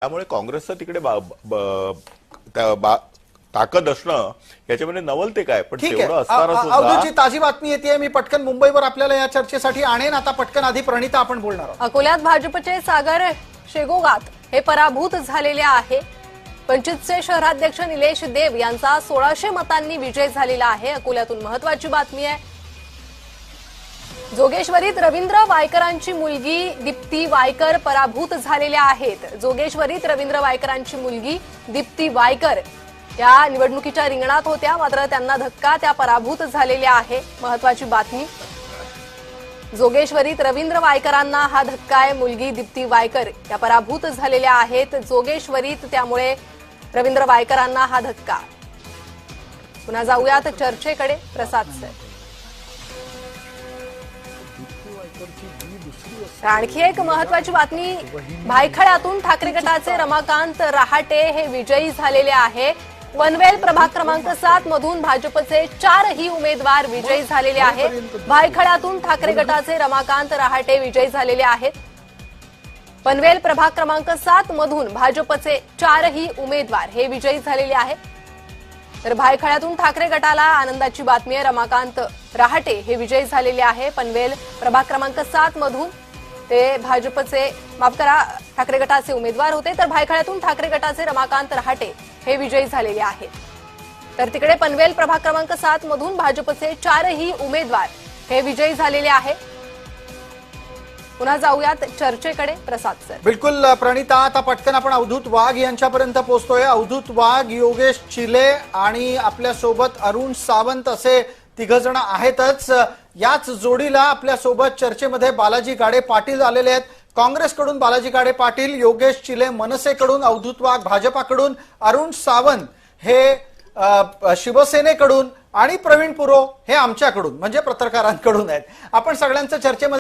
त्यामुळे काँग्रेसचं तिकडे ताकद असणं याच्यामध्ये नवलते काय, पण तेवढं असताना सुद्धा अवधूतची ताजी बातमी येते। मी पटकन मुंबईवर आपल्याला या चर्चेसाठी आणेन। आता पटकन आधी प्रणिता आपण बोलणार आहोत। अकोल्यात भाजपचे सागर शेगोगात हे पराभूत झालेले आहे। वंचितचे शहराध्यक्ष निलेश देव यांचा 1600 मतांनी विजय झालेला आहे। अकोल्यातून महत्त्वाची बातमी आहे। जोगेश्वरीत रवींद्र वायकरांची मुलगी दीप्ती वायकर पराभूत झालेल्या आहेत। जोगेश्वरीत रवींद्र वायकरांची मुलगी दीप्ती वायकर या निवडणुकीच्या रिंगणात होत्या, मात्र त्यांना धक्का, त्या पराभूत झालेल्या आहे। महत्त्वाची बातमी, जोगेश्वरीत रवींद्र वायकरांना हा धक्का आहे। मुलगी दीप्ती वायकर या पराभूत झालेल्या आहेत जोगेश्वरीत, त्यामुळे रवींद्र वायकरांना हा धक्का। पुन्हा जाऊयात चर्चेकडे। प्रसाद सर, आणखी एक महत्त्वाची बातमी, भायखळ्यातून ठाकरे गटाचे रमाकांत रहाटे हे विजयी झालेले आहे। पनवेल प्रभाग क्रमांक 7 मधून भाजपचे 4ही उमेदवार विजयी झालेले आहेत। भायखळ्यातून ठाकरे गटाचे रमाकांत रहाटे विजयी झालेले आहेत। पनवेल प्रभाग क्रमांक 7 मधून भाजपचे 4ही उमेदवार हे विजयी झालेले आहेत। तर भायखळ्यातून ठाकरे गटाला आनंदाची बातमी आहे, रमाकांत रहाटे हे विजयी झालेले आहे। पनवेल प्रभाग क्रमांक 7 मधून ते भाजपचे, माफ करा, ठाकरे गटाचे उमेदवार होते, तर भायखळ्यातून ठाकरे गटाचे रमाकांत रहाटे हे विजयी झालेले आहेत। तर तिकडे पनवेल प्रभाग क्रमांक 7 मधून भाजपचे 4ही उमेदवार हे विजयी झालेले आहेत। पुन्हा जाऊयात चर्चेकडे। प्रसाद सर, बिलकुल प्रणिता, आता पटकन आपण अवधूत वाघ यांच्यापर्यंत पोहोचतोय। अवधूत वाघ, योगेश चिले आणि आपल्या सोबत अरुण सावंत असे तिघजण आहेतच। याच जोडीला आपल्या सोबत चर्चेमध्ये बालाजी गाडे पाटील आलेले आहेत। काँग्रेसकडून बालाजी गाडे पाटील, योगेश चिले मनसेकडून, अवधूत वाघ भाजपाकडून, अरुण सावंत हे शिवसेनेकडून आणि प्रवीण पुरो हे आमच्याकडून म्हणजे पत्रकारांकडून आहेत। आपण सगळ्यांचं चर्चेमध्ये